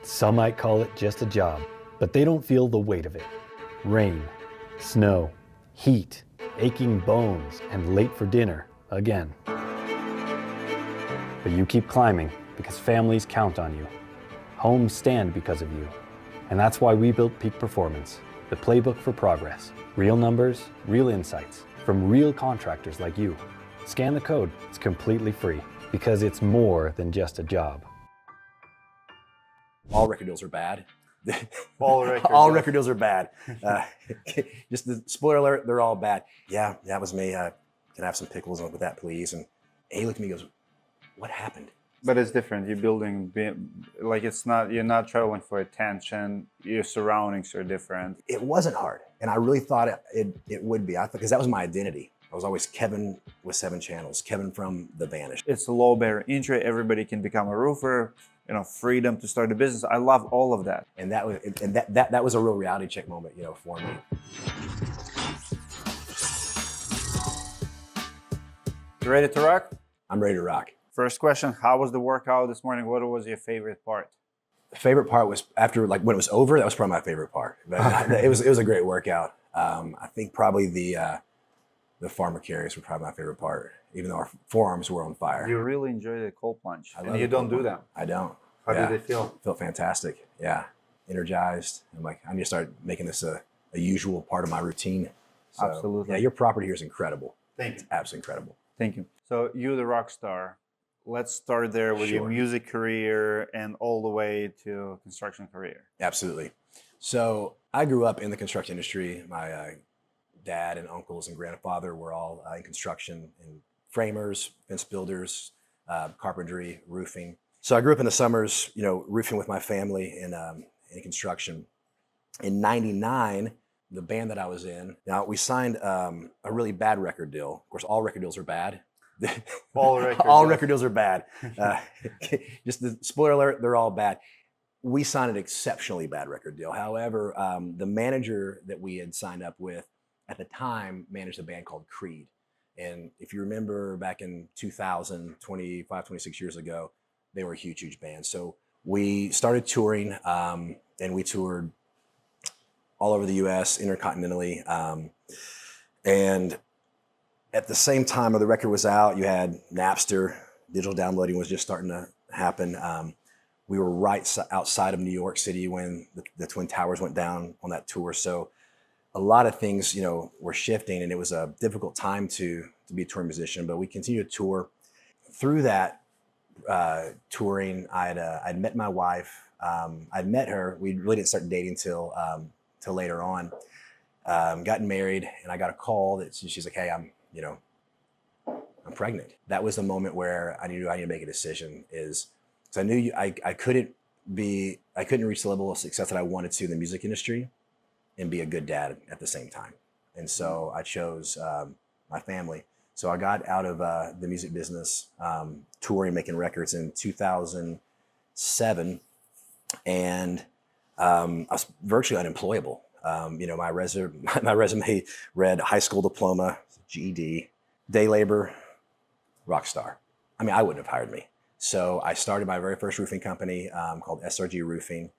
Some might call it just a job, but they don't feel the weight of it. Rain, snow, heat, aching bones, and late for dinner again. But you keep climbing because families count on you. Homes stand because of you. And that's why we built Peak Performance, the playbook for progress. Real numbers, real insights, from real contractors like you. Scan the code, it's completely free, because it's more than just a job. All record deals are bad. All record deals are bad. Just the spoiler alert, they're all bad. Yeah, that was me. Can I have some pickles with that, please? And he looked at me and goes, what happened? But it's different. You're building, like you're not traveling for attention. Your surroundings are different. It wasn't hard. And I really thought it would be. Because that was my identity. I was always Kevin with 7 channels, Kevin from The Vanish. It's a low barrier entry. Everybody can become a roofer. Freedom to start a business. I love all of that. And that was a real reality check moment, for me. You ready to rock? I'm ready to rock. First question, how was the workout this morning? What was your favorite part? The favorite part was after, when it was over, that was probably my favorite part. But it was a great workout. I think probably the farmer carries were probably my favorite part, even though our forearms were on fire. You really enjoy the cold plunge, and you don't do that. I don't. How did it feel? Felt fantastic. Yeah, energized. I'm going to start making this a usual part of my routine. So, absolutely. Yeah, your property here is incredible. Thank you. It's absolutely incredible. Thank you. So you're the rock star. Let's start there with your music career and all the way to construction career. Absolutely. So I grew up in the construction industry. My dad and uncles and grandfather were all in construction, and framers, fence builders, carpentry, roofing. So I grew up in the summers, roofing with my family in construction. In '99, the band that I was in, now we signed a really bad record deal. Of course, all record deals are bad. All record deals are bad. Just the spoiler alert, they're all bad. We signed an exceptionally bad record deal. However, the manager that we had signed up with at the time managed a band called Creed. And if you remember back in 2000, 25, 26 years ago, they were a huge, huge band. So we started touring, and we toured all over the US, intercontinentally. And at the same time the record was out, you had Napster, digital downloading was just starting to happen. We were right outside of New York City when the Twin Towers went down on that tour. So a lot of things, were shifting, and it was a difficult time to be a touring musician, but we continued to tour. Through that touring, I'd met my wife. I'd met her. We really didn't start dating till later on. Gotten married, and I got a call that she's like, hey, I'm pregnant. That was the moment where I knew I need to make a decision, because I knew I couldn't reach the level of success that I wanted to in the music industry and be a good dad at the same time. And so I chose my family. So I got out of the music business, touring, making records in 2007, and I was virtually unemployable. My resume read high school diploma, GED, day labor, rock star. I wouldn't have hired me. So I started my very first roofing company called SRG Roofing,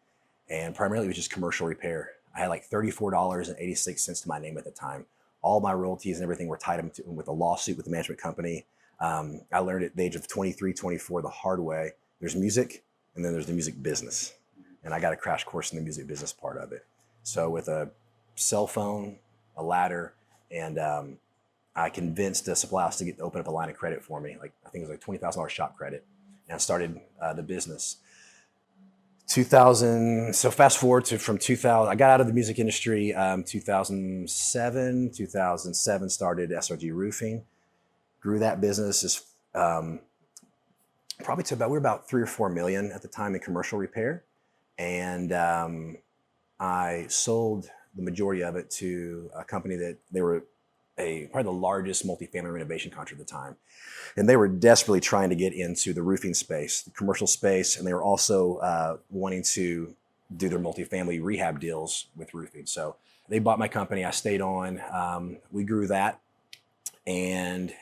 and primarily it was just commercial repair. I had like $34.86 to my name at the time. All my royalties and everything were tied up with a lawsuit with the management company. I learned at the age of 23, 24 the hard way. There's music, and then there's the music business. And I got a crash course in the music business part of it. So with a cell phone, a ladder, and I convinced a supply house to open up a line of credit for me. I think it was like $20,000 shop credit. And I started the business. 2000, so fast forward to from 2000, I got out of the music industry 2007 started SRG Roofing, grew that business probably to we were about 3 or 4 million at the time in commercial repair. And I sold the majority of it to a company that they were probably the largest multifamily renovation contractor at the time. And they were desperately trying to get into the roofing space, the commercial space, and they were also wanting to do their multifamily rehab deals with roofing. So they bought my company. I stayed on. We grew that, and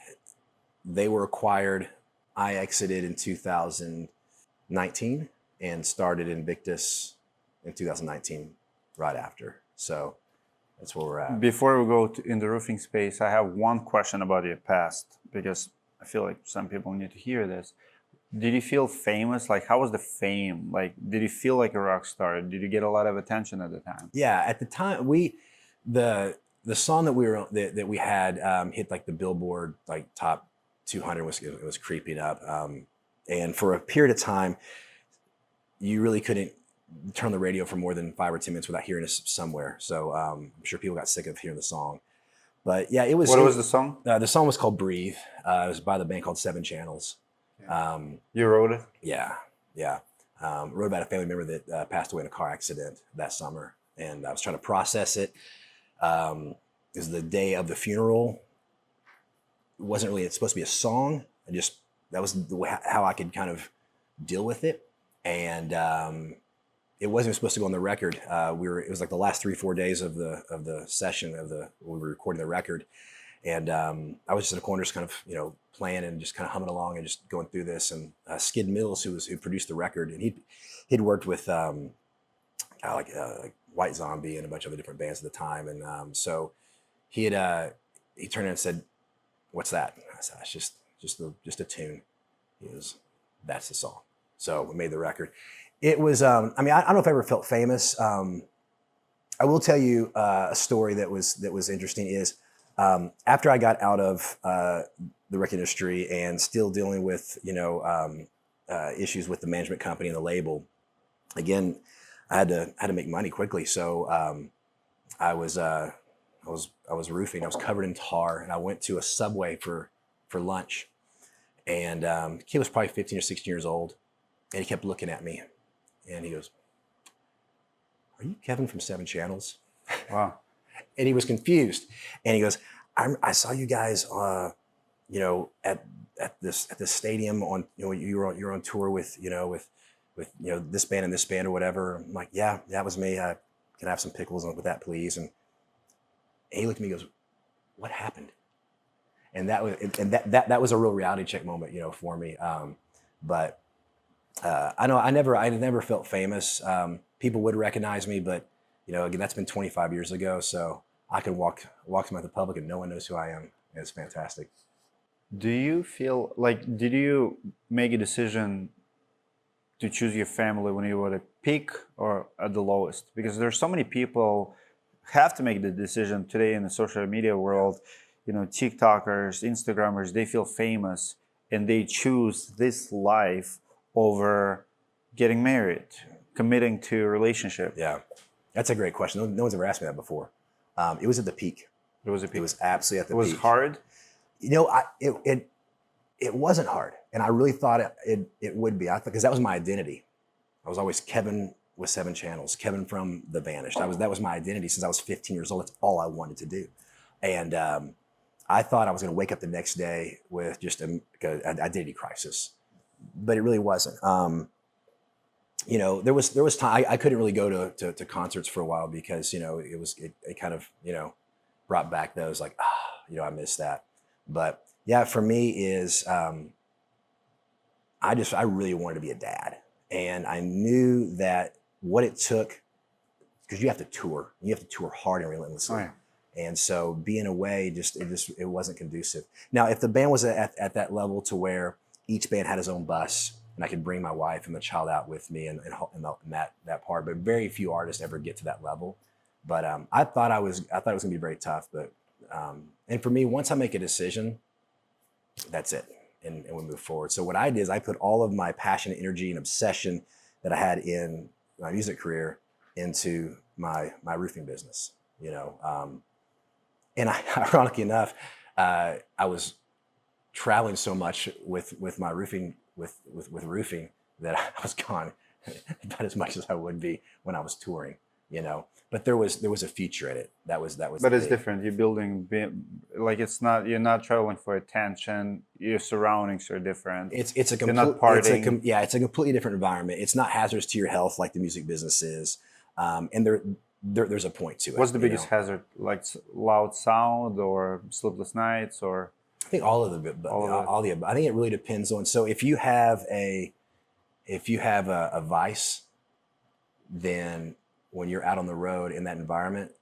they were acquired. I exited in 2019, and started Invictus in 2019, right after. So that's where we're at. Before we go in the roofing space, I have one question about your past, because I feel like some people need to hear this. Did you feel famous? Like, how was the fame? Like, did you feel like a rock star? Did you get a lot of attention at the time? Yeah, at the time the song that we had hit like the Billboard like top 200 was creeping up, and for a period of time, you really couldn't turn the radio for more than 5 or 10 minutes without hearing us somewhere. So I'm sure people got sick of hearing the song. But yeah, it was. What was the song? The song was called "Breathe." It was by the band called 7 Channels. You wrote it? Yeah. Wrote about a family member that passed away in a car accident that summer, and I was trying to process it. It was the day of the funeral. It wasn't really supposed to be a song. That was how I could kind of deal with it, and it wasn't supposed to go on the record. It was like the last 3-4 days of the session we were recording the record, and I was just in the corner, just kind of playing and just kind of humming along and just going through this. And Skid Mills, who produced the record, and he'd worked with like White Zombie and a bunch of other different bands at the time, and so he turned in and said, "What's that?" I said, "It's just a tune." He goes, "That's the song." So we made the record. It was, I don't know if I ever felt famous. I will tell you a story that was interesting is, after I got out of the record industry and still dealing with, issues with the management company and the label, again, I had to make money quickly. So I was roofing. I was covered in tar, and I went to a Subway for lunch. And the kid was probably 15 or 16 years old, and he kept looking at me. And he goes, "Are you Kevin from 7 Channels?" Wow. And he was confused. And he goes, I saw you guys, at this stadium on, you're on tour with this band and this band or whatever. I'm like, "Yeah, that was me. Can I have some pickles with that, please?" And he looked at me and goes, "What happened?" And that was a real reality check moment, for me. But I know I never felt famous. People would recognize me, but again, that's been 25 years ago. So I can walk to the public and no one knows who I am. And it's fantastic. Do you feel like, did you make a decision to choose your family when you were at peak or at the lowest? Because there's so many people have to make the decision today in the social media world, TikTokers, Instagrammers, they feel famous and they choose this life over getting married, committing to a relationship. Yeah, that's a great question. No one's ever asked me that before. It was at the peak. It was a peak. It was absolutely at the peak. It was hard? It wasn't hard. And I really thought it would be. Because that was my identity. I was always Kevin with 7 Channels, Kevin from The Vanished. That was my identity since I was 15 years old. That's all I wanted to do. And I thought I was going to wake up the next day with just an identity crisis. But it really wasn't. There was time I couldn't really go to concerts for a while because it kind of brought back those like I missed that. But yeah, for me is I really wanted to be a dad, and I knew that what it took, because you have to tour hard and relentlessly. Oh, yeah. And so being away it wasn't conducive. Now, if the band was at that level to where each band had his own bus and I could bring my wife and the child out with me and that part, but very few artists ever get to that level. But I thought it was gonna be very tough. But and for me, once I make a decision, that's it, and we move forward. So what I did is I put all of my passion, energy, and obsession that I had in my music career into my roofing business. And ironically enough, I was traveling so much with my roofing with roofing that I was gone about as much as I would be when I was touring. But there was a future in it. That was. But it's different. You're building like you're not traveling for attention. Your surroundings are different. It's a you're not partying. It's a completely different environment. It's not hazardous to your health like the music business is, and there's a point to it. What's the biggest hazard? Like loud sound or sleepless nights or? I think all of the above. I think it really depends on. So if you have if you have a vice, then when you're out on the road in that environment,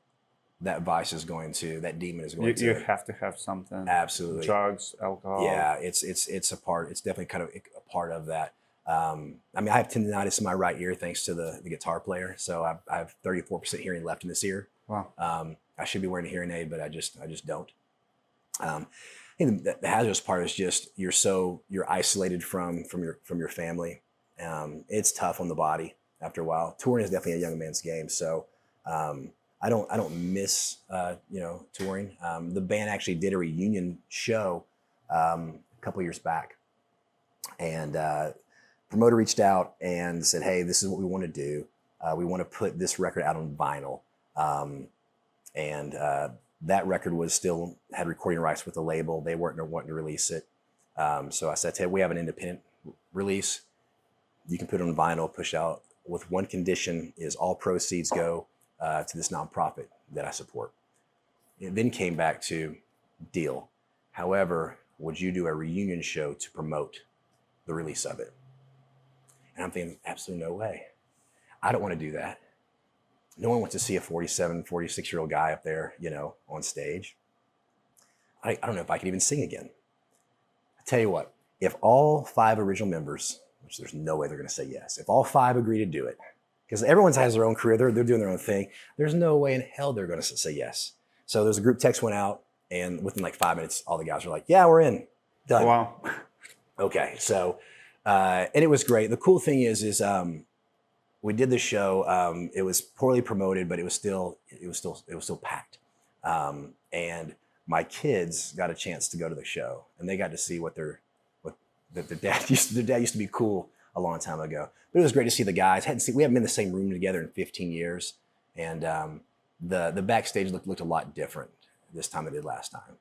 that vice is going to, that demon is going You to. have to have something. Absolutely. Drugs, alcohol. Yeah, it's a part. It's definitely kind of a part of that. I mean, I have tendonitis in my right ear thanks to the guitar player. So I have 34% hearing left in this ear. Wow. I should be wearing a hearing aid, but I just don't. I think the hazardous part is just you're isolated from your family. It's tough on the body after a while. Touring is definitely a young man's game. So I don't miss touring. The band actually did a reunion show a couple years back, and promoter reached out and said, "Hey, this is what we want to do. We want to put this record out on vinyl." And that record had recording rights with the label. They weren't wanting to release it. So I said, "Hey, we have an independent release. You can put it on vinyl, push out with one condition is all proceeds go to this nonprofit that I support." It then came back to deal. However, would you do a reunion show to promote the release of it? And I'm thinking, absolutely no way. I don't want to do that. No one wants to see a 47, 46-year-old guy up there, on stage. I don't know if I could even sing again. I tell you what, if all 5 original members, which there's no way they're going to say yes, if all 5 agree to do it, because everyone has their own career, they're doing their own thing, there's no way in hell they're going to say yes. So there's a group text went out, and within like 5 minutes, all the guys were like, "Yeah, we're in. Done." Wow. Okay, so and it was great. The cool thing is we did the show. It was poorly promoted, but it was still packed. And my kids got a chance to go to the show, and they got to see what their dad used to be cool a long time ago. But it was great to see the guys. We haven't been in the same room together in 15 years, and the backstage looked a lot different this time than it did last time.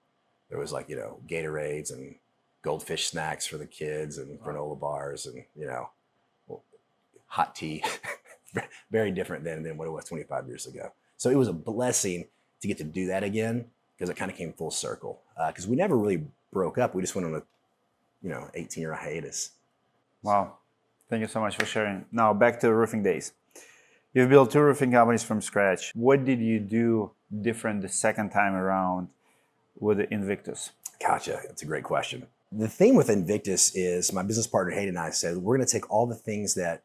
There was like Gatorades and goldfish snacks for the kids and granola bars and hot tea. Very different than what it was 25 years ago. So it was a blessing to get to do that again, because it kind of came full circle. Because we never really broke up. We just went on a 18-year hiatus. Wow. Thank you so much for sharing. Now back to roofing days. You've built 2 roofing companies from scratch. What did you do different the second time around with Invictus? Gotcha. That's a great question. The thing with Invictus is my business partner Hayden and I said, we're going to take all the things that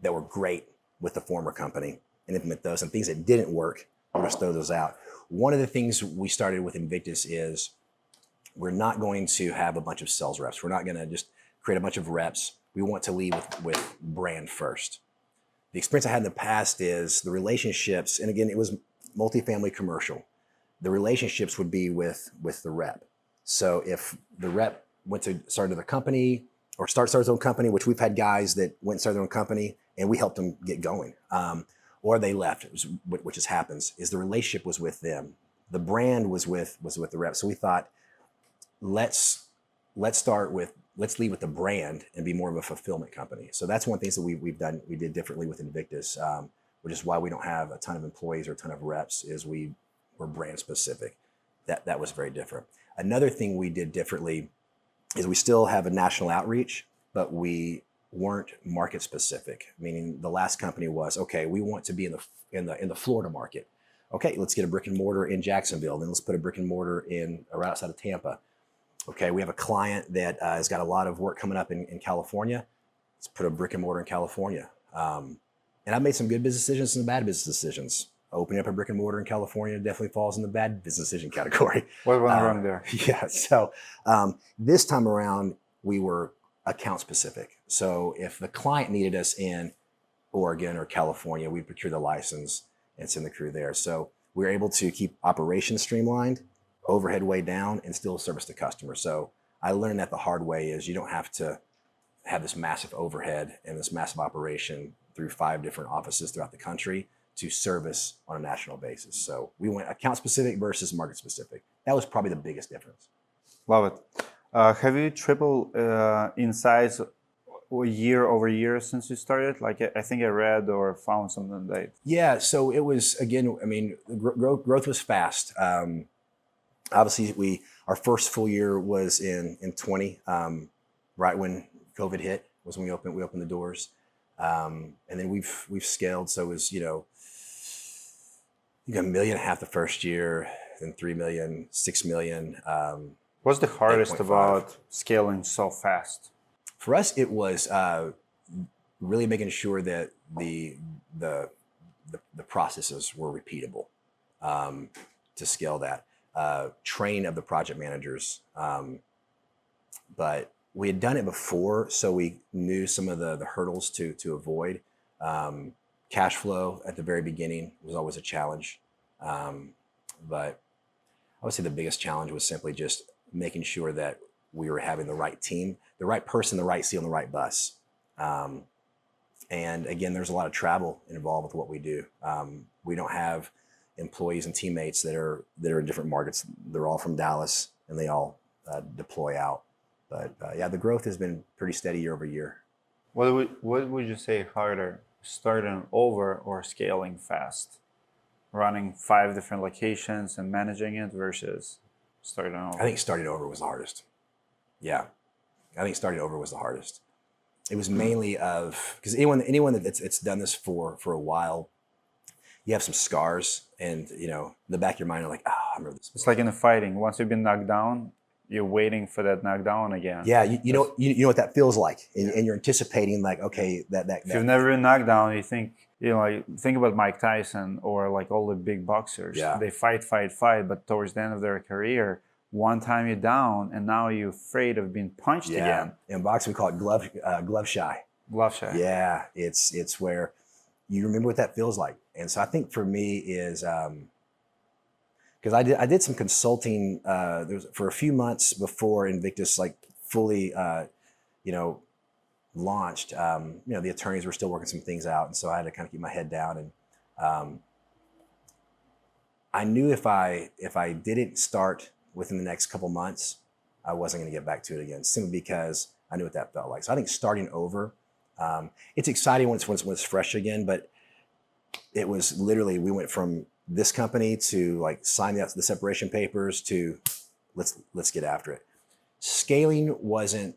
were great with the former company and implement those, and things that didn't work, we're going to throw those out. One of the things we started with Invictus is we're not going to have a bunch of sales reps. We're not going to just create a bunch of reps. We want to lead with brand first. The experience I had in the past is the relationships, and again, it was multifamily commercial. The relationships would be with the rep. So if the rep went to start another company or start his own company, which we've had guys that went and started their own company and we helped them get going, or they left, which just happens, is the relationship was with them. The brand was with the rep. So we thought, let's lead with the brand and be more of a fulfillment company. So that's one of the things that we did differently with Invictus, which is why we don't have a ton of employees or a ton of reps, is we're brand specific. That was very different. Another thing we did differently is we still have a national outreach, but we weren't market specific. Meaning the last company was, okay, we want to be in the Florida market. Okay, let's get a brick and mortar in Jacksonville. Then let's put a brick and mortar right outside of Tampa. Okay, we have a client that has got a lot of work coming up in California. Let's put a brick and mortar in California. And I've made some good business decisions and some bad business decisions. Opening up a brick and mortar in California definitely falls in the bad business decision category. What went wrong there? Yeah, so this time around, we were account specific. So if the client needed us in Oregon or California, we'd procure the license and send the crew there. So we were able to keep operations streamlined, overhead way down, and still service the customer. So I learned that the hard way is you don't have to have this massive overhead and this massive operation through 5 different offices throughout the country to service on a national basis. So we went account specific versus market specific. That was probably the biggest difference. Love it. Have you tripled in size year over year since you started? Like I think I read or found something that. Yeah, so it was, again, I mean, growth was fast. Obviously, our first full year was in 20, right when COVID hit, was when we opened the doors. And then we've scaled. So it was, you got $1.5 million the first year, then 3 million, 6 million. What's the hardest 8.5. about scaling so fast? For us, it was really making sure that the processes were repeatable to scale that. Train of the project managers, but we had done it before, so we knew some of the hurdles to avoid. Cash flow at the very beginning was always a challenge, but I would say the biggest challenge was simply just making sure that we were having the right team, the right person, the right seat on the right bus. And again, there's a lot of travel involved with what we do. We don't have employees and teammates that are in different markets. They're all from Dallas, and they all deploy out. But yeah, the growth has been pretty steady year over year. What would you say harder, starting over or scaling fast? Running 5 different locations and managing it versus starting over? I think starting over was the hardest. Yeah, I think starting over was the hardest. It was mainly because anyone that's done this for a while, you have some scars, and in the back of your mind, you're like, oh, I remember this. It's like in the fighting. Once you've been knocked down, you're waiting for that knockdown again. Yeah, you know what that feels like, and you're anticipating like, okay, that. If you've never been knocked down, you think think about Mike Tyson or like all the big boxers. Yeah. They fight, but towards the end of their career, one time you're down, and now you're afraid of being punched again. In boxing, we call it glove shy. Glove shy. Yeah, it's where you remember what that feels like, and so I think for me is because I did some consulting for a few months before Invictus like fully launched. The attorneys were still working some things out, and so I had to kind of keep my head down. And I knew if I didn't start within the next couple months, I wasn't going to get back to it again, simply because I knew what that felt like. So I think starting over, it's exciting when it's fresh again, but it was literally, we went from this company to like sign the separation papers to let's get after it. Scaling wasn't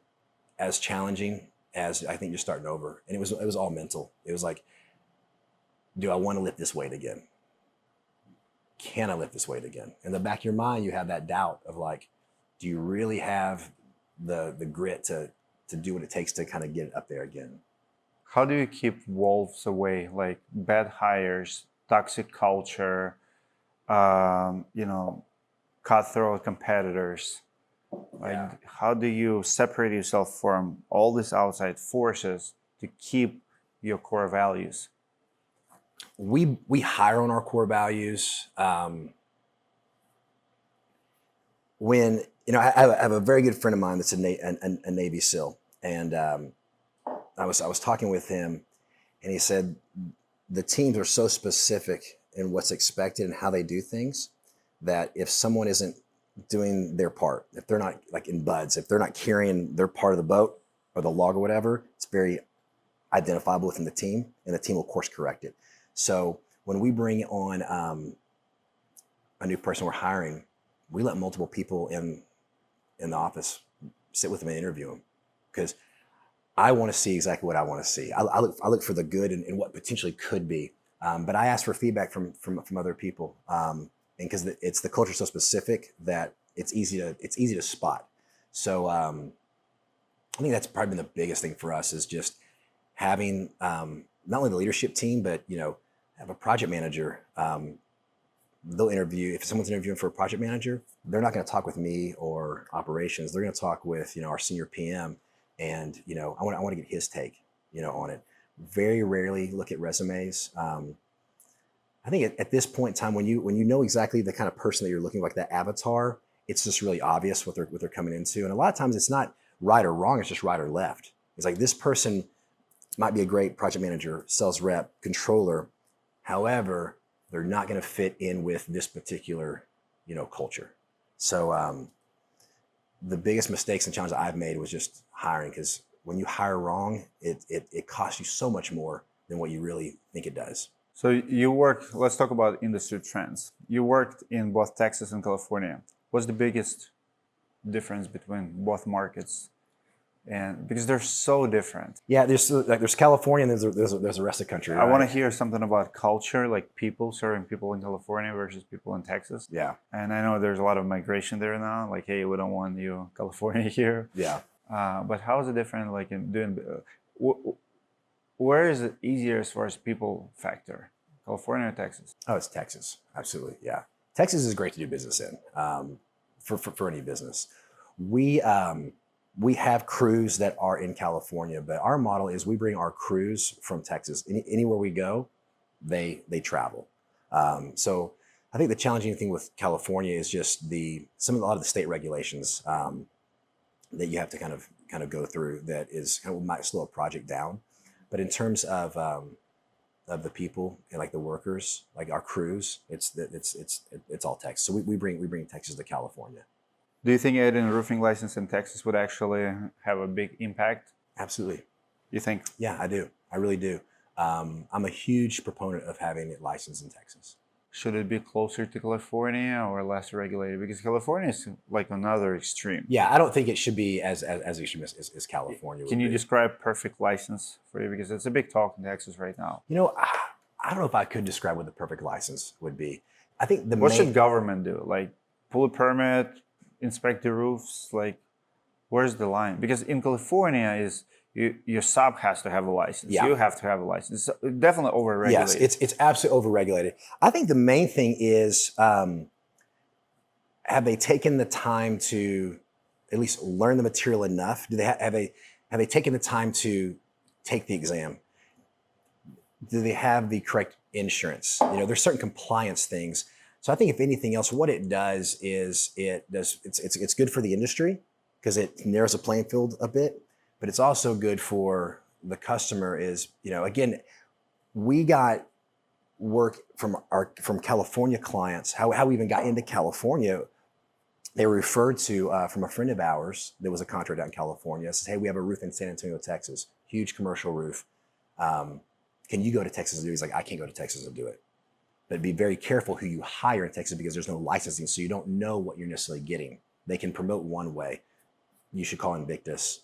as challenging as I think you're starting over, and it was all mental. It was like, do I want to lift this weight again? Can I lift this weight again? In the back of your mind, you have that doubt of like, do you really have the grit to do what it takes to kind of get it up there again? How do you keep wolves away, like bad hires, toxic culture, cutthroat competitors? How do you separate yourself from all these outside forces to keep your core values? We hire on our core values. When I have a very good friend of mine that's a Navy SEAL, and I was talking with him, and he said the teams are so specific in what's expected and how they do things that if someone isn't doing their part, if they're not like in buds, if they're not carrying their part of the boat or the log or whatever, it's very identifiable within the team, and the team will course correct it. So when we bring on a new person we're hiring, we let multiple people in the office sit with them and interview them, because I want to see exactly what I want to see. I look for the good and what potentially could be, but I ask for feedback from other people, and because it's the culture so specific that it's easy to spot. So I think that's probably been the biggest thing for us, is just having not only the leadership team, but have a project manager. They'll interview, if someone's interviewing for a project manager, they're not going to talk with me or operations. They're going to talk with our senior PM, and I want to get his take on it. Very rarely look at resumes. I think at this point in time, when you know exactly the kind of person that you're looking like, that avatar, it's just really obvious what they're coming into. And a lot of times it's not right or wrong, it's just right or left. It's like, this person might be a great project manager, sales rep, controller. However, they're not going to fit in with this particular, culture. So the biggest mistakes and challenges I've made was just hiring, because when you hire wrong, it costs you so much more than what you really think it does. So let's talk about industry trends. You worked in both Texas and California. What's the biggest difference between both markets? And because they're so different. Yeah, there's California and there's the rest of the country. I want to right? hear something about culture, like serving people in California versus people in Texas. Yeah, And I know there's a lot of migration there now. Like, hey, we don't want you California here. yeah. But how is it different? Like in doing, where is it easier as far as people factor? California or Texas? Oh, it's Texas. Absolutely. Yeah. Texas is great to do business in, for any business. We have crews that are in California, but our model is we bring our crews from Texas. Anywhere we go, they travel. So I think the challenging thing with California is just a lot of the state regulations that you have to kind of go through that is kind of might slow a project down. But in terms of the people and like the workers, like our crews, it's all Texas. So we bring Texas to California. Do you think adding a roofing license in Texas would actually have a big impact? Absolutely. You think? Yeah, I do. I really do. I'm a huge proponent of having it licensed in Texas. Should it be closer to California or less regulated? Because California is like another extreme. Yeah, I don't think it should be as extreme as California. Can you describe perfect license for you? Because it's a big talk in Texas right now. You know, I don't know if I could describe what the perfect license would be. I think what should government do? Like pull a permit, inspect the roofs? Like where's the line? Because in California is your sub has to have a license. Yeah. You have to have a license. It's definitely overregulated. Yes, it's absolutely overregulated. I think the main thing is have they taken the time to at least learn the material enough? Do they have they taken the time to take the exam? Do they have the correct insurance? You know, there's certain compliance things. So I think if anything else, what it does is it's good for the industry because it narrows the playing field a bit. But it's also good for the customer is, you know, again, we got work from California clients. How we even got into California, they were referred to from a friend of ours that was a contractor out in California. Says, hey, we have a roof in San Antonio, Texas, huge commercial roof. Can you go to Texas and do it? He's like, I can't go to Texas and do it. But be very careful who you hire in Texas because there's no licensing, so you don't know what you're necessarily getting. They can promote one way. You should call Invictus.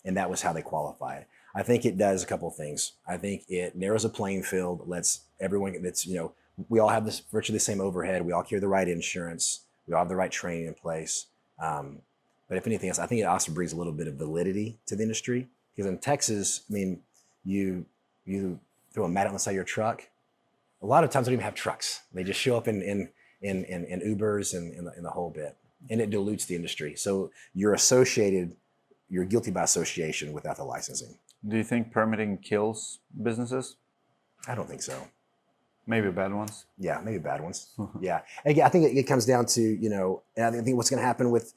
And that was how they qualify it. I think it does a couple of things. I think it narrows a playing field, lets everyone that's, you know, we all have this virtually the same overhead. We all carry the right insurance. We all have the right training in place. But if anything else, I think it also brings a little bit of validity to the industry. Because in Texas, I mean, you throw a mat on the side of your truck. A lot of times they don't even have trucks. They just show up in Ubers and in the whole bit. And it dilutes the industry. So you're guilty by association without the licensing. Do you think permitting kills businesses? I don't think so. Maybe bad ones. Yeah, maybe bad ones. Yeah, and again, I think it comes down to, you know, and I think what's going to happen with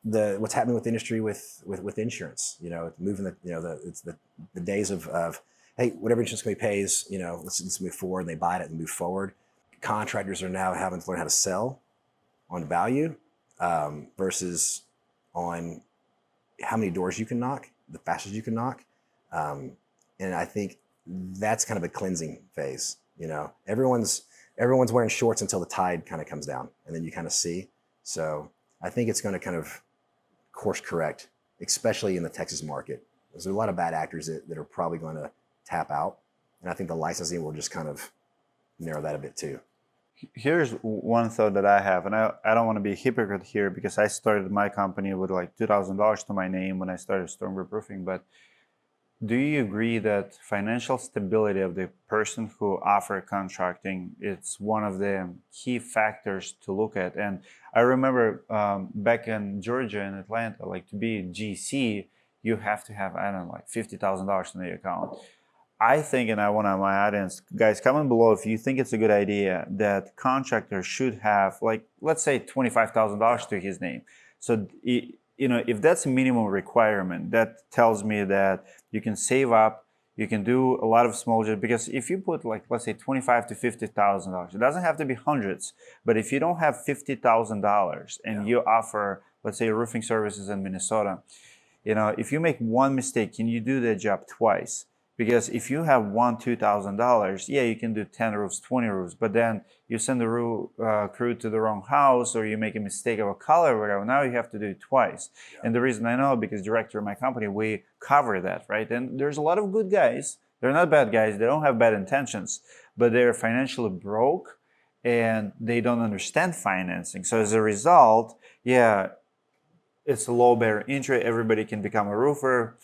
what's happening with the industry with insurance. You know, moving it's the days of hey, whatever insurance company pays, you know, let's move forward. And they buy it and move forward. Contractors are now having to learn how to sell on value versus on how many doors you can knock, the fastest you can knock. And I think that's kind of a cleansing phase. You know, everyone's wearing shorts until the tide kind of comes down and then you kind of see. So I think it's going to kind of course correct, especially in the Texas market. There's a lot of bad actors that are probably going to tap out. And I think the licensing will just kind of narrow that a bit too. Here's one thought that I have, and I don't want to be a hypocrite here because I started my company with like $2,000 to my name when I started Stormgroup Roofing. But do you agree that financial stability of the person who offer contracting is one of the key factors to look at? And I remember back in Georgia and Atlanta, like to be a GC, you have to have, I don't know, like $50,000 in the account. I think, and I want my audience, guys, comment below if you think it's a good idea that contractors should have, like, let's say $25,000 to his name. So, you know, if that's a minimum requirement, that tells me that you can save up, you can do a lot of small jobs. Because if you put, like, let's say $25,000 to $50,000, it doesn't have to be hundreds, but if you don't have $50,000 and you offer, let's say, roofing services in Minnesota, you know, if you make one mistake, can you do that job twice? Because if you have $2,000, yeah, you can do 10 roofs, 20 roofs, but then you send the crew to the wrong house, or you make a mistake of a color or whatever. Now you have to do it twice. Yeah. And the reason I know, because director of my company, we cover that, right? And there's a lot of good guys. They're not bad guys. They don't have bad intentions, but they're financially broke and they don't understand financing. So as a result, yeah, it's a low barrier entry. Everybody can become a roofer.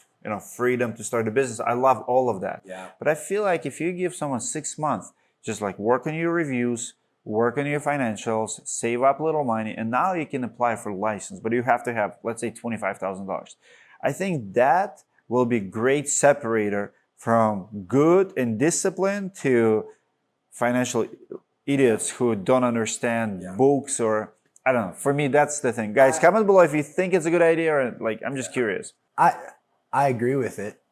Freedom to start a business. I love all of that. Yeah. But I feel like if you give someone 6 months, just like work on your reviews, work on your financials, save up a little money, and now you can apply for license. But you have to have, let's say, $25,000. I think that will be great separator from good and disciplined to financial idiots who don't understand books, or I don't know. For me, that's the thing. Guys, comment below if you think it's a good idea, or I'm just curious. I agree with it,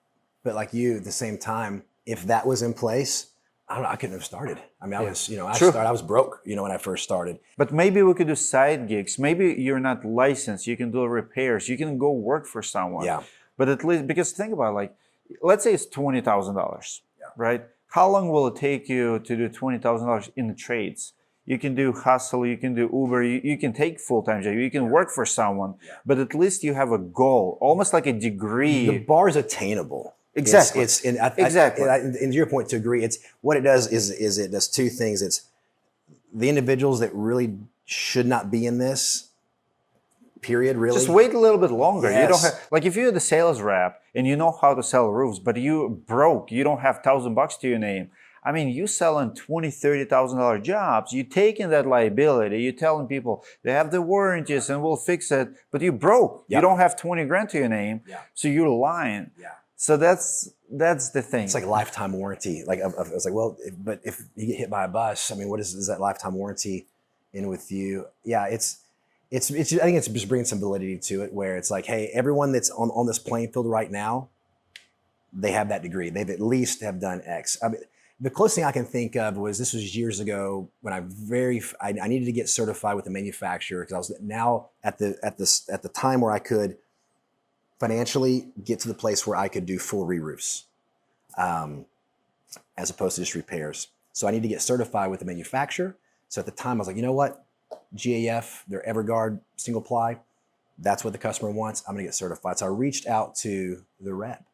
but like you, at the same time, if that was in place, I don't know, I couldn't have started. I mean, I was broke, when I first started. But maybe we could do side gigs. Maybe you're not licensed. You can do repairs. You can go work for someone. Yeah. But at least, because think about it, let's say it's $20,000, right? How long will it take you to do $20,000 in the trades? You can do hustle, you can do Uber, you can take full-time job, you can work for someone, but at least you have a goal, almost like a degree. The bar is attainable. Exactly. Exactly. And to your point, to agree, it's what it does is it does two things. It's the individuals that really should not be in this, period, really. Just wait a little bit longer. Yes. You don't have, like if you're the sales rep and you know how to sell roofs, but you broke, you don't have $1,000 to your name. I mean, you selling $20,000, $30,000 jobs, you taking that liability, you're telling people they have the warranties and we'll fix it, but you broke. Yep. You don't have 20 grand to your name, so you're lying. Yeah. So that's the thing. It's like a lifetime warranty. Like I was like, well, but if you get hit by a bus, I mean, what is that lifetime warranty in with you? Yeah, I think it's just bringing some validity to it, where it's like, hey, everyone that's on this playing field right now, they have that degree. They've at least have done X. I mean, the closest thing I can think of was, this was years ago when I needed to get certified with the manufacturer, because I was now at the time where I could financially get to the place where I could do full re-roofs, as opposed to just repairs. So I need to get certified with the manufacturer. So at the time I was like, you know what, GAF, their Everguard single ply, that's what the customer wants. I'm gonna get certified. So I reached out to the rep,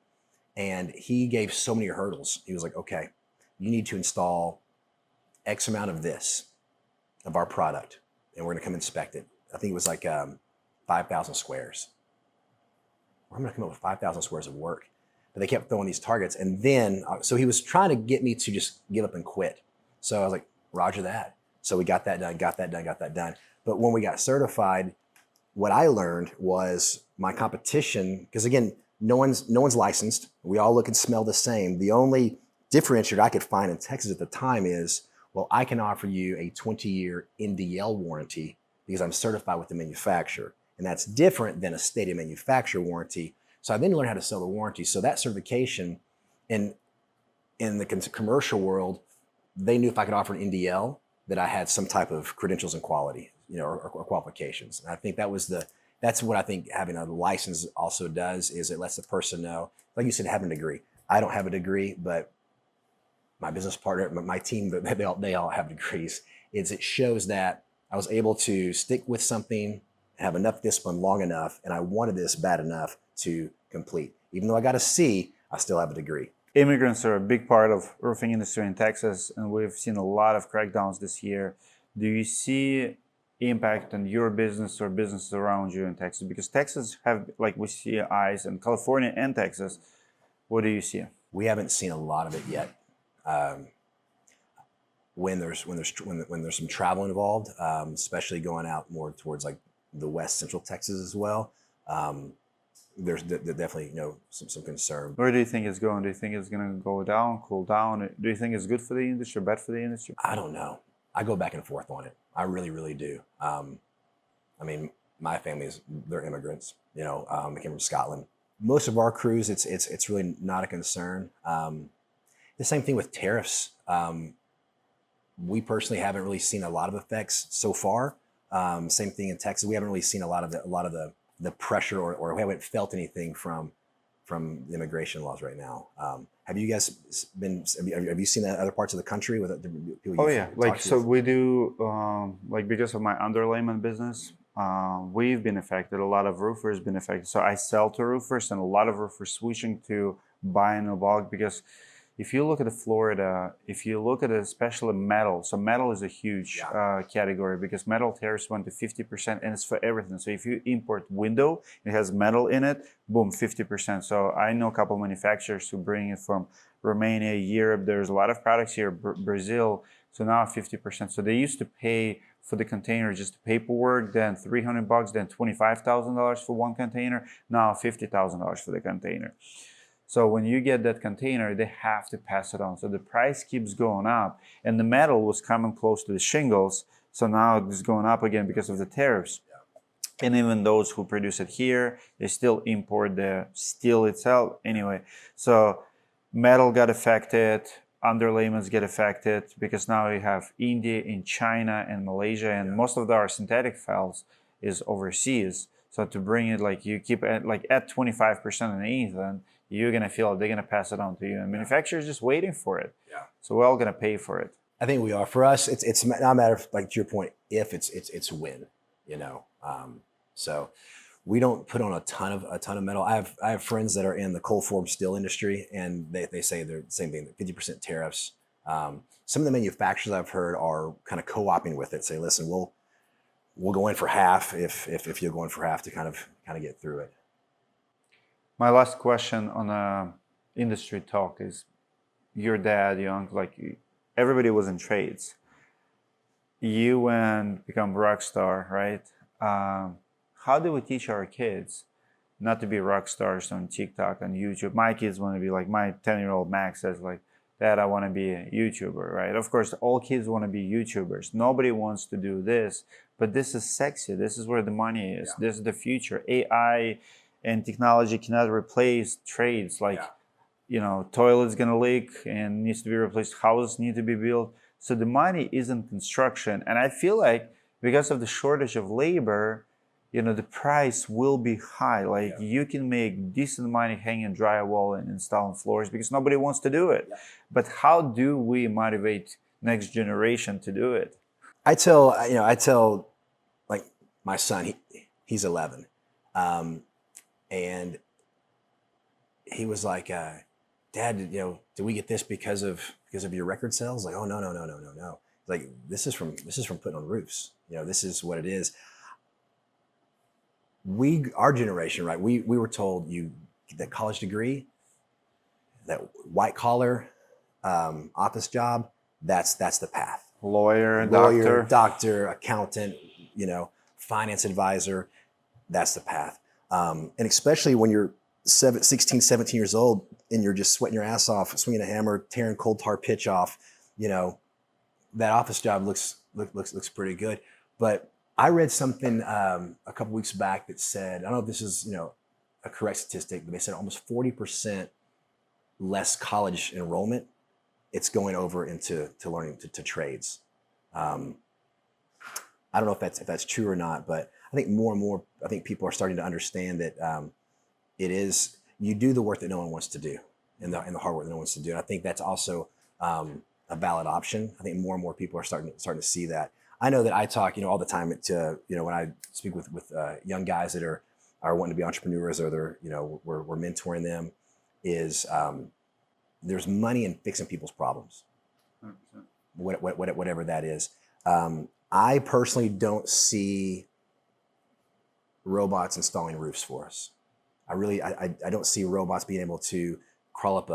and he gave so many hurdles. He was like, okay, you need to install X amount of this, of our product, and we're gonna come inspect it. I think it was like 5,000 squares. I'm gonna come up with 5,000 squares of work. But they kept throwing these targets. And then, so he was trying to get me to just give up and quit. So I was like, roger that. So we got that done. But when we got certified, what I learned was my competition, because again, no one's licensed. We all look and smell the same. The only differentiator I could find in Texas at the time is, well, I can offer you a 20-year NDL warranty because I'm certified with the manufacturer. And that's different than a stated manufacturer warranty. So I then learned how to sell the warranty. So that certification in the commercial world, they knew if I could offer an NDL that I had some type of credentials and quality, or qualifications. And I think that's what I think having a license also does, is it lets the person know, like you said, having a degree. I don't have a degree, but my business partner, my team, they all have degrees. It shows that I was able to stick with something, have enough discipline long enough, and I wanted this bad enough to complete. Even though I got a C, I still have a degree. Immigrants are a big part of roofing industry in Texas, and we've seen a lot of crackdowns this year. Do you see impact on your business or businesses around you in Texas? Because Texas have, like we see ICE, and California and Texas. What do you see? We haven't seen a lot of it yet. When there's some travel involved, especially going out more towards like the West Central Texas as well, there's definitely some concern. Where do you think it's going? Do you think it's going to go down, cool down? Do you think it's good for the industry, bad for the industry? I don't know. I go back and forth on it. I really, really do. I mean, my family's, they're immigrants. They came from Scotland. Most of our crews, it's really not a concern. The same thing with tariffs. We personally haven't really seen a lot of effects so far. Same thing in Texas. We haven't really seen a lot of the pressure, or we haven't felt anything from the immigration laws right now. Have you guys been? Have you seen that in other parts of the country with people? Oh you've yeah, talked like to? so we do like because of my underlayment business, we've been affected. A lot of roofers been affected. So I sell to roofers, and a lot of roofers switching to buying in bulk because if you look at Florida, if you look at especially metal, so metal is a huge category because metal tariffs went to 50% and it's for everything. So if you import window, it has metal in it, boom, 50%. So I know a couple of manufacturers who bring it from Romania, Europe. There's a lot of products here, Brazil. So now 50%. So they used to pay for the container just the paperwork, then $300, then $25,000 for one container. Now $50,000 for the container. So when you get that container, they have to pass it on. So the price keeps going up, and the metal was coming close to the shingles. So now it's going up again because of the tariffs. And even those who produce it here, they still import the steel itself anyway. So metal got affected, underlayments get affected because now you have India and China and Malaysia, and most of our synthetic felts is overseas. So to bring it, like you keep at like at 25% on anything, you're gonna feel it. They're gonna pass it on to you, and manufacturers just waiting for it. Yeah. So we're all gonna pay for it. I think we are. For us, it's not a matter of, like to your point, if it's when, you know. So we don't put on a ton of metal. I have friends that are in the cold form steel industry, and they say they're the same thing, 50% tariffs. Some of the manufacturers I've heard are kind of co-opting with it. Say, listen, we'll go in for half if you're going for half to kind of get through it. My last question on industry talk is, your dad, your uncle, like everybody was in trades. You went become rock star, right? How do we teach our kids not to be rock stars on TikTok and YouTube? My kids want to be like, my 10-year-old Max says like, Dad, I want to be a YouTuber, right? Of course, all kids want to be YouTubers. Nobody wants to do this, but this is sexy. This is where the money is. Yeah. This is the future. AI and technology cannot replace trades. Like, you know, toilet's gonna leak and needs to be replaced. Houses need to be built. So the money is in construction. And I feel like because of the shortage of labor, you know, the price will be high. Like you can make decent money hanging drywall and installing floors because nobody wants to do it. Yeah. But how do we motivate next generation to do it? I tell like my son, he's 11. And he was like, Dad, did we get this because of your record sales? Like, oh, no. Like, this is from putting on roofs. This is what it is. Our generation, right? We were told you get that college degree, that white collar office job, that's the path. Lawyer, doctor, accountant, finance advisor, that's the path. And especially when you're 16, 17 years old and you're just sweating your ass off, swinging a hammer, tearing coal tar pitch off, that office job looks pretty good. But I read something a couple weeks back that said, I don't know if this is, a correct statistic, but they said almost 40% less college enrollment. It's going over into learning to trades. I don't know if that's true or not, but I think more and more, people are starting to understand that it is, you do the work that no one wants to do and the hard work that no one wants to do. And I think that's also a valid option. I think more and more people are starting to see that. I know that I talk, all the time when I speak with young guys that are wanting to be entrepreneurs, or they're, we're mentoring them, is there's money in fixing people's problems, 100%. Whatever that is. I personally don't see robots installing roofs for us. I don't see robots being able to crawl up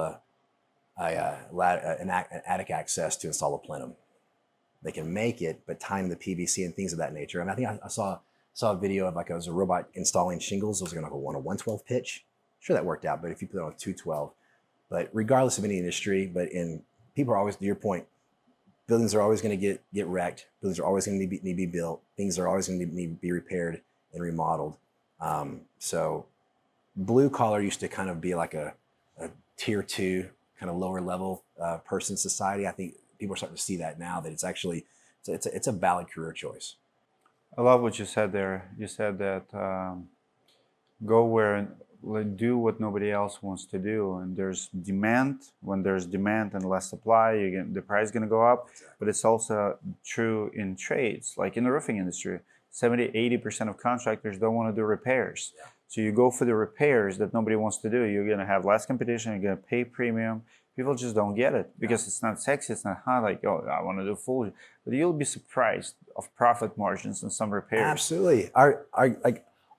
an attic access to install a plenum. They can make it, but time the PVC and things of that nature. I think I saw a video of it was a robot installing shingles. It was going to go on a 112 pitch. Sure, that worked out, but if you put it on a 212, but regardless of any industry, people are always, to your point, buildings are always going to get wrecked. Buildings are always going to need to be built. Things are always going to need to be repaired and remodeled. So blue collar used to kind of be like a tier 2 kind of lower level person society. I think people are starting to see that now, that it's actually, it's a valid career choice. I love what you said there. You said that go where like, do what nobody else wants to do, and there's demand. When there's demand and less supply, the price is going to go up. Exactly. But it's also true in trades, like in the roofing industry. 70-80% of contractors don't want to do repairs. Yeah. So you go for the repairs that nobody wants to do. You're going to have less competition. You're going to pay premium. People just don't get it because it's not sexy. It's not hot. Like, oh, I want to do full. But you'll be surprised of profit margins in some repairs. Absolutely.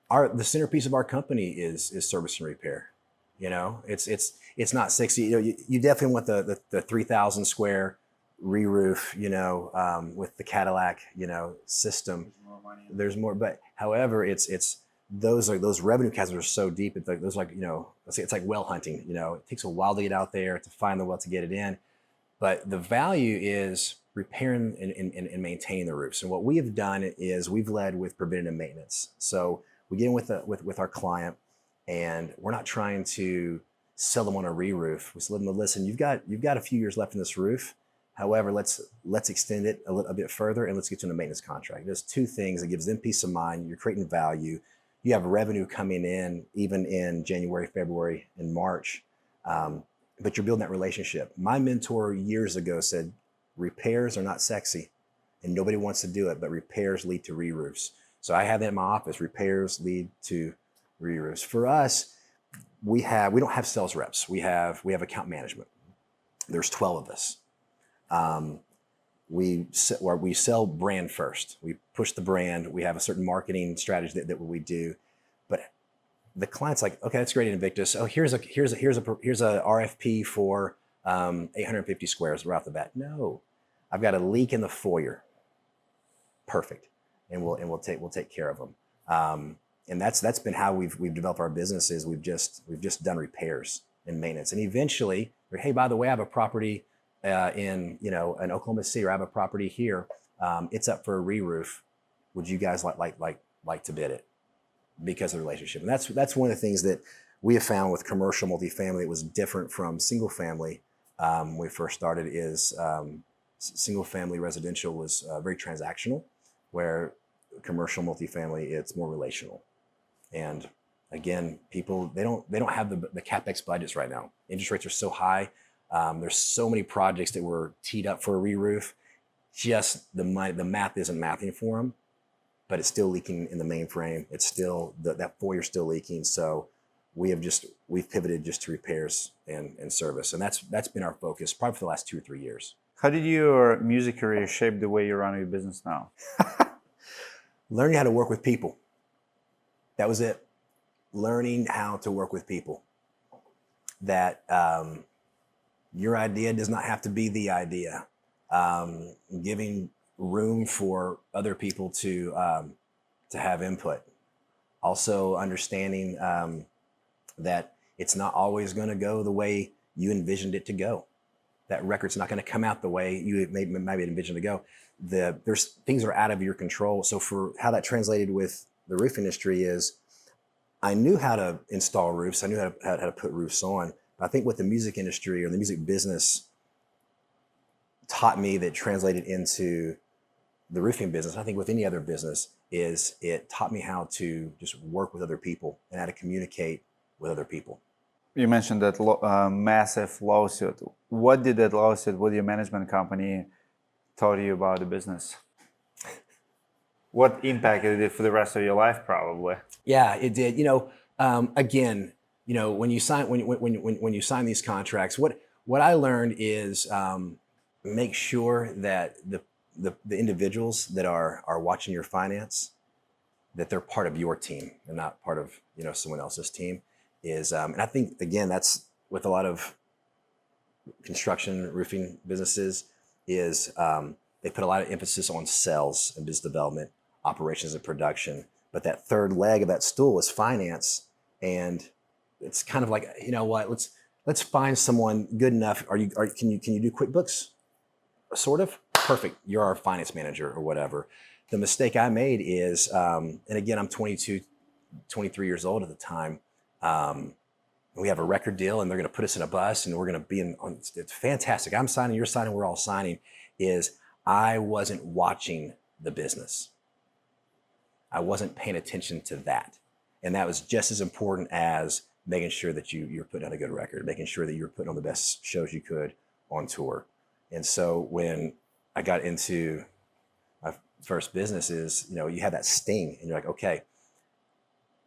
The centerpiece of our company is service and repair. You know, it's not sexy. You know, you definitely want the 3,000 square re-roof, you know, with the Cadillac, you know, system. There's more, but however, it's those revenue chasms are so deep. It's like those, like, you know, let's say it's like well hunting. You know, it takes a while to get out there to find the well to get it in, but the value is repairing and maintaining the roofs. And what we have done is we've led with preventative maintenance. So we get in with our client, and we're not trying to sell them on a re-roof. We let them, listen, you've got a few years left in this roof. However, let's extend it a bit further, and let's get you on a maintenance contract. There's two things that gives them peace of mind. You're creating value. You have revenue coming in even in January, February, and March, but you're building that relationship. My mentor years ago said, repairs are not sexy, and nobody wants to do it, but repairs lead to re-roofs. So I have that in my office. Repairs lead to re-roofs. For us, we don't have sales reps. We have account management. There's 12 of us. We sell brand first. We push the brand. We have a certain marketing strategy that we do, but the client's like, okay, that's great, Invictus. Oh, here's a RFP for 850 squares right off the bat. No, I've got a leak in the foyer. Perfect, and we'll take care of them. And that's been how we've developed our businesses. We've just done repairs and maintenance, and eventually, hey, by the way, I have a property in Oklahoma City, or I have a property here. It's up for a re-roof. Would you guys like to bid it? Because of the relationship. And that's one of the things that we have found with commercial multifamily. It was different from single family. When we first started, is single family residential was very transactional, where commercial multifamily, it's more relational. And again, people, they don't have the CapEx budgets right now. Interest rates are so high. There's so many projects that were teed up for a re-roof. Just the math isn't mathing for them, but it's still leaking in the mainframe. It's still, that foyer's still leaking. So we've pivoted just to repairs and service. And that's been our focus probably for the last 2 or 3 years. How did your music career shape the way you run your business now? Learning how to work with people. That was it. Learning how to work with people. That your idea does not have to be the idea. Giving room for other people to have input. Also understanding that it's not always going to go the way you envisioned it to go. That record's not going to come out the way you maybe envisioned to go. There's things that are out of your control. So for how that translated with the roof industry is, I knew how to install roofs. I knew how to put roofs on. I think what the music industry or the music business taught me that translated into the roofing business, I think with any other business, is it taught me how to just work with other people and how to communicate with other people. You mentioned that massive lawsuit. What did that lawsuit with your management company taught you about the business? What impact did it for the rest of your life, probably? Yeah, it did. Again, when you sign these contracts, what I learned is make sure that the individuals that are watching your finance, that they're part of your team and not part of someone else's team. And I think again that's with a lot of construction roofing businesses is they put a lot of emphasis on sales and business development, operations and production. But that third leg of that stool is finance, and it's kind of like, let's find someone good enough. Can you do QuickBooks? Sort of. Perfect. You're our finance manager or whatever. The mistake I made is, and again, I'm 22, 23 years old at the time. We have a record deal, and they're going to put us in a bus, and we're going to be it's fantastic. I'm signing, you're signing, we're all signing. I wasn't watching the business. I wasn't paying attention to that. And that was just as important as making sure that you're putting on a good record, making sure that you're putting on the best shows you could on tour. And so when I got into my first businesses, you have that sting, and you're like, okay,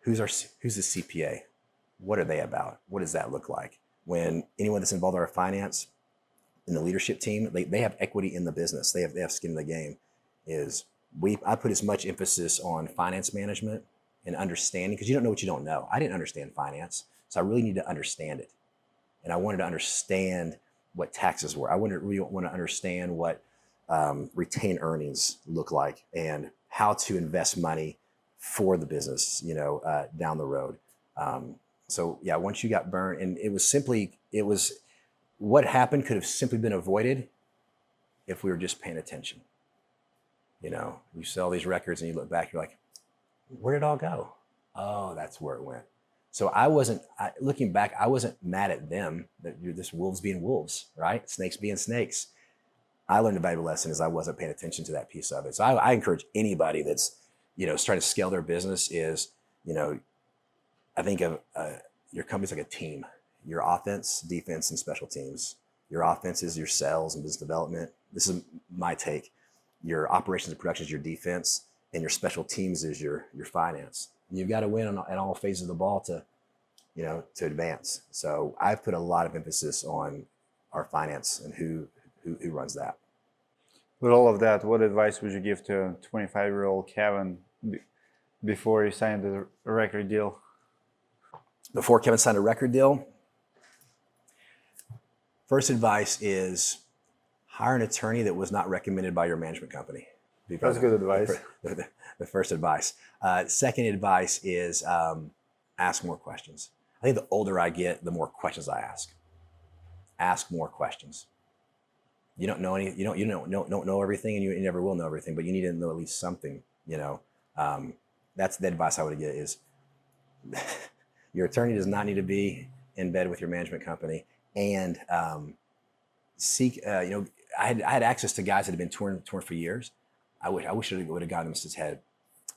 who's the CPA? What are they about? What does that look like? When anyone that's involved in our finance, in the leadership team, they have equity in the business. They have skin in the game. I put as much emphasis on finance management and understanding, because you don't know what you don't know. I didn't understand finance, so I really need to understand it. And I wanted to understand what taxes were. I really want to understand what retained earnings look like and how to invest money for the business, down the road. So yeah, once you got burned, and what happened could have simply been avoided if we were just paying attention. You sell these records and you look back, you're like, where did it all go? Oh, that's where it went. So looking back, I wasn't mad at them, that you're just wolves being wolves, right? Snakes being snakes. I learned a valuable lesson is I wasn't paying attention to that piece of it. So I encourage anybody that's, starting to scale their business is, I think of your company's like a team. Your offense, defense, and special teams. Your offense is your sales and business development. This is my take. Your operations and production is your defense, and your special teams is your finance. And you've got to win on all phases of the ball to advance. So I've put a lot of emphasis on our finance and who runs that. With all of that, what advice would you give to 25-year-old Kevin before he signed the record deal? Before Kevin signed a record deal, first advice is hire an attorney that was not recommended by your management company. That's good advice. The first advice. Second advice is ask more questions. I think the older I get, the more questions I ask. Ask more questions. You don't know you don't know everything, and you never will know everything, but you need to know at least something. That's the advice I would get is your attorney does not need to be in bed with your management company, and seek. I had access to guys that had been touring for years. I wish I would have gotten them to his head.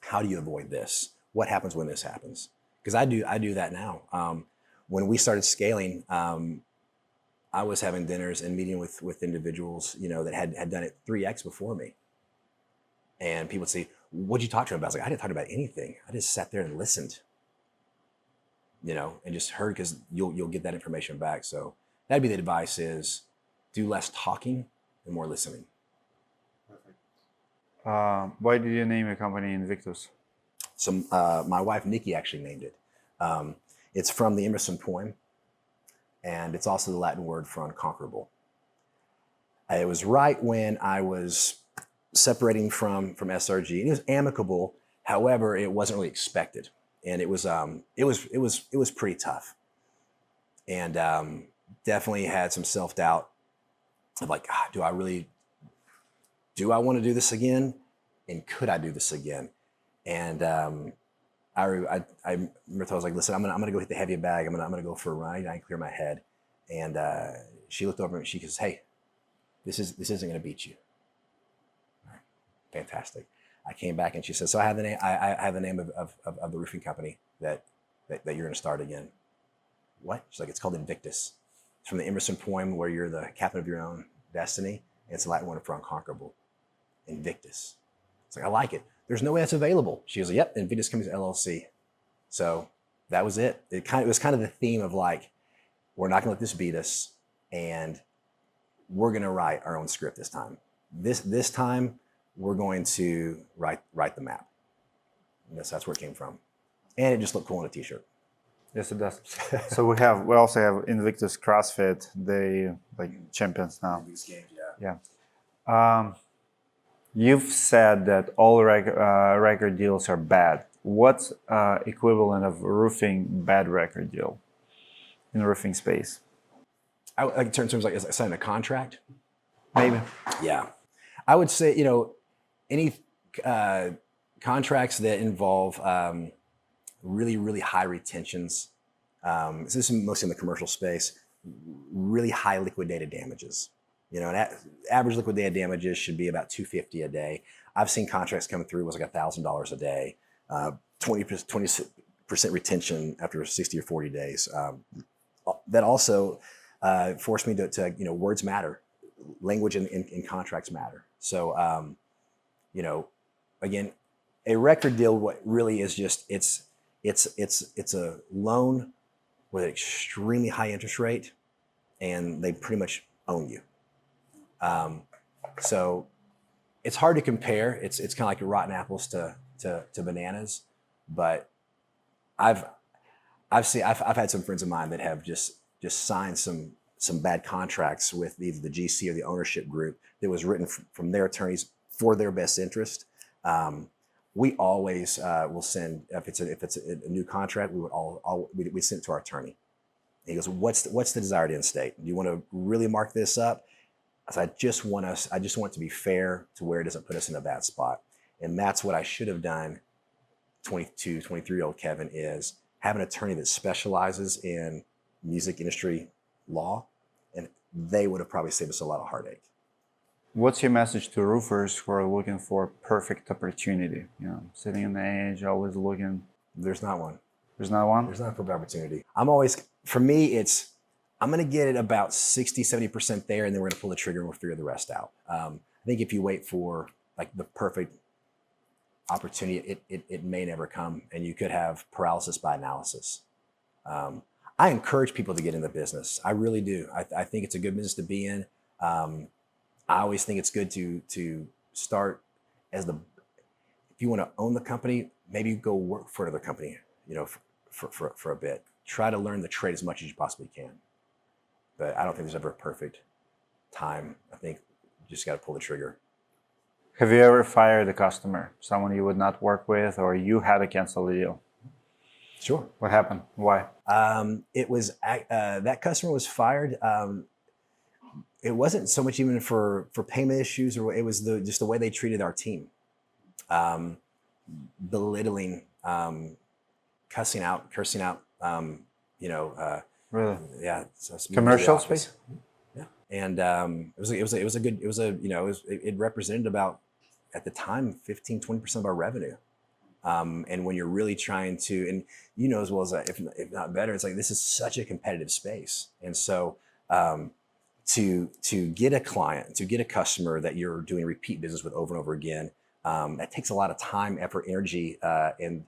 How do you avoid this? What happens when this happens? Because I do that now. When we started scaling, I was having dinners and meeting with individuals, that had done it 3x before me. And people would say, "What'd you talk to them about?" I was like, "I didn't talk about anything. I just sat there and listened, and just heard, because you'll get that information back." So that'd be the advice: is do less talking and more listening. Why did you name your company Invictus? So my wife Nikki actually named it. It's from the Emerson poem, and it's also the Latin word for unconquerable. It was right when I was separating from SRG, and it was amicable. However, it wasn't really expected, and it was pretty tough, and definitely had some self-doubt of like, do I want to do this again, and could I do this again? And I remember I was like, listen, I'm gonna go hit the heavy bag. I'm gonna go for a ride. I can clear my head. And she looked over and she goes, "Hey, this isn't gonna beat you." All right. Fantastic. I came back and she said, "So I have the name. I have the name of the roofing company that you're gonna start again." What? She's like, "It's called Invictus. It's from the Emerson poem where you're the captain of your own destiny. And it's the Latin word for unconquerable. Invictus." It's like, I like it. There's no way that's available. She was like, "Yep, Invictus Companies LLC." So that was it. It was kind of the theme of like, we're not gonna let this beat us, and we're gonna write our own script this time. This time we're going to write the map. And that's where it came from. And it just looked cool on a t-shirt. Yes, it does. So we also have Invictus CrossFit. They like champions now. These games, Yeah. You've said that all record deals are bad. What's equivalent of roofing bad record deal in the roofing space? In terms of like signing a contract? Maybe. Yeah. I would say, any contracts that involve really, really high retentions. So this is mostly in the commercial space, really high liquidated damages. An average liquidated damages should be about $250 a day. I've seen contracts come through was like $1,000 a day, 20% retention after 60 or 40 days. That also forced me to words matter, language in contracts matter. So again, a record deal, what really is just it's a loan with an extremely high interest rate, and they pretty much own you. So it's hard to compare. It's kind of like rotten apples to bananas, but I've had some friends of mine that have just signed some bad contracts with either the GC or the ownership group that was written from their attorneys for their best interest. We always will send, if it's a new contract, we send it to our attorney. He goes, what's the desired end state? Do you want to really mark this up? So I just want it to be fair to where it doesn't put us in a bad spot. And that's what I should have done. 22, 23-year-old Kevin is have an attorney that specializes in music industry law, and they would have probably saved us a lot of heartache. What's your message to roofers who are looking for perfect opportunity? Sitting on the edge, always looking. There's not one. There's not one? There's not a perfect opportunity. For me, I'm going to get it about 60, 70% there, and then we're going to pull the trigger and we'll figure the rest out. I think if you wait for like the perfect opportunity, it may never come, and you could have paralysis by analysis. I encourage people to get in the business. I really do. I think it's a good business to be in. I always think it's good to start if you want to own the company, maybe go work for another company, for a bit. Try to learn the trade as much as you possibly can. But I don't think there's ever a perfect time. I think you just got to pull the trigger. Have you ever fired a customer, someone you would not work with, or you had to cancel the deal? Sure. What happened? Why? It was that customer was fired. It wasn't so much even for payment issues, or it was just the way they treated our team, belittling, cursing out. Really? Yeah. So Commercial space. Yeah. And it represented about, at the time, 15-20% of our revenue. And when you're really trying to, and as well as if not better, it's like this is such a competitive space, and so. To get a client, to get a customer that you're doing repeat business with over and over again, that takes a lot of time, effort, energy, and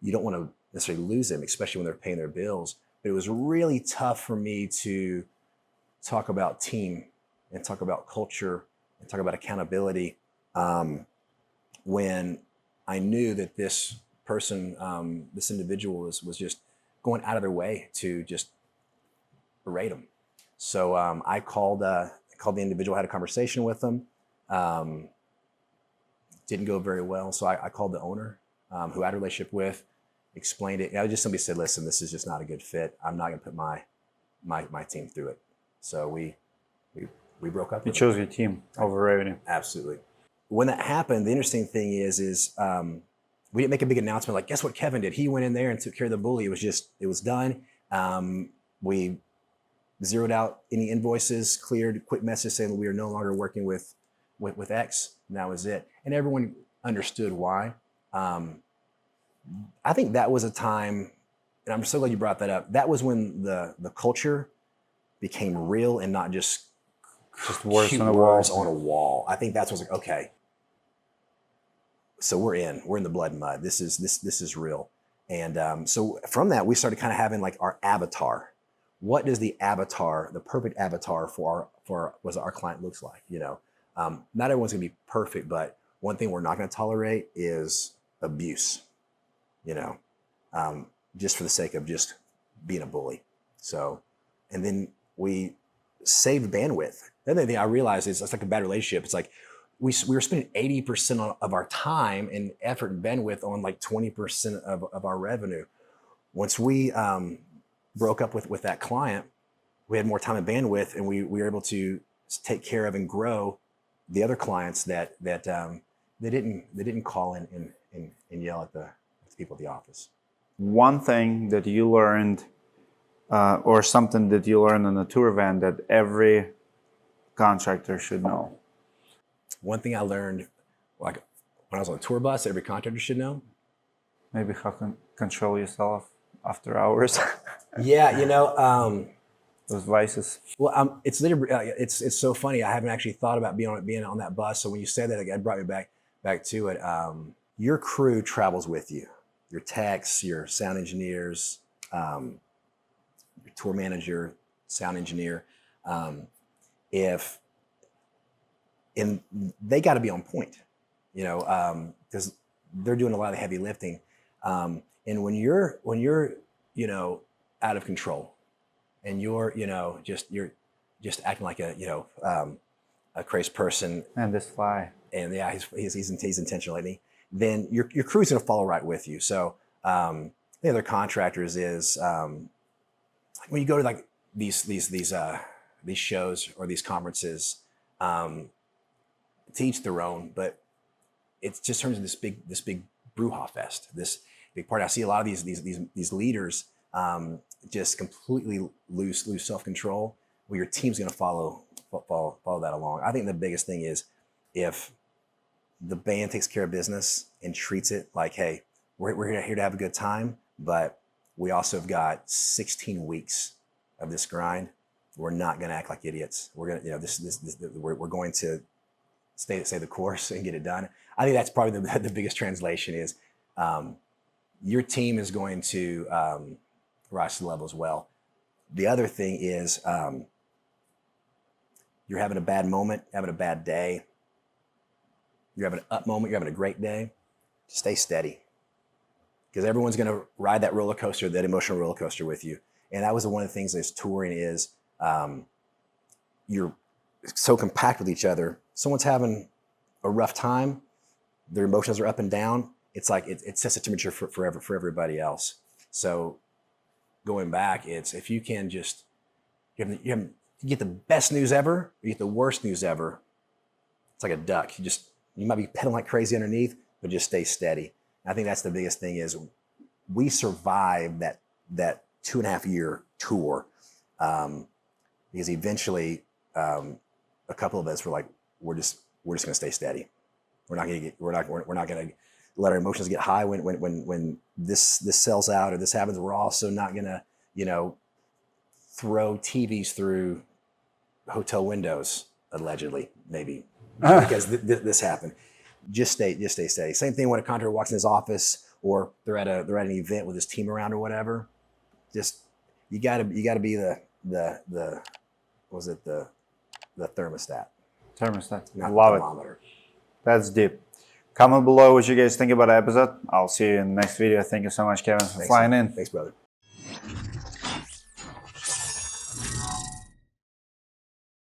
you don't want to necessarily lose them, especially when they're paying their bills. But it was really tough for me to talk about team and talk about culture and talk about accountability when I knew that this person, this individual was just going out of their way to just berate them. So I called the individual, had a conversation with them. Didn't go very well. So I called the owner, who I had a relationship with, explained it. Somebody said, listen, this is just not a good fit. I'm not going to put my team through it. So we broke up. You chose your team over revenue. Absolutely. When that happened, the interesting thing is we didn't make a big announcement like, guess what Kevin did? He went in there and took care of the bully. It was done. We zeroed out any invoices, cleared, quick message saying that we are no longer working with X, and that was it. And everyone understood why. I think that was a time, and I'm so glad you brought that up. That was when the culture became real and not just words cute on a words wall. on a wall. I think that's what's like, okay, so we're in the blood and mud. This is real. And so from that, we started kind of having like our avatar. What does the perfect avatar for what our client looks like? Not everyone's gonna be perfect, but one thing we're not gonna tolerate is abuse, just for the sake of just being a bully. So, and then we saved bandwidth. The other thing I realized is it's like a bad relationship. It's like we were spending 80% of our time and effort and bandwidth on like 20% of our revenue. Once we broke up with that client, we had more time and bandwidth, and we were able to take care of and grow the other clients that they didn't call in and yell at the people at the office. One thing that you learned, or something that you learned on the tour van that every contractor should know. One thing I learned, like when I was on a tour bus, every contractor should know. Maybe how can control yourself after hours. Yeah, you know, Those vices. well, it's literally it's so funny. I haven't actually thought about being on that bus. So when you said that, it brought me back to it. Your crew travels with you. Your techs, your sound engineers, your tour manager, sound engineer. And they got to be on point, you know, because they're doing a lot of heavy lifting. And when you're you know, out of control, and you're just acting like a crazy person, And this fly. and yeah, he's intentional, isn't he? Then your crew's gonna follow right with you. So the other contractors is when you go to like these shows or these conferences, to each their own, but it just turns into this big brouhaha fest, this big party. I see a lot of these leaders just completely lose self-control. Well, your team's going to follow that along. I think the biggest thing is if the band takes care of business and treats it like, hey, we're here to have a good time, but we also have got 16 weeks of this grind. We're not going to act like idiots. We're going to, you know, we're going to stay the course and get it done. I think that's probably the biggest translation is your team is going to rise to the level as well. The other thing is you're having a bad moment, having a bad day. You're having an up moment, you're having a great day. Stay steady. Because everyone's going to ride that roller coaster, that emotional roller coaster with you. And that was one of the things that's touring is you're so compact with each other. Someone's having a rough time, their emotions are up and down. It's like it sets a temperature for everybody else. So going back, it's if you can just you get the best news ever, you get the worst news ever. It's like a duck. You might be pedaling like crazy underneath, but just stay steady. I think that's the biggest thing is we survived that 2.5 year tour because eventually a couple of us were like, we're just going to stay steady. We're not going to let our emotions get high when this sells out or this happens. We're also not going to, you know, throw TVs through hotel windows, allegedly, maybe, because this happened. Just stay steady. Same thing when a contractor walks in his office or they're at an event with his team around or whatever. Just you gotta be the thermostat. Thermostat. Not Love the it. thermometer. That's deep. Comment below what you guys think about the episode. I'll see you in the next video. Thank you so much, Kevin, for flying in. Thanks, brother.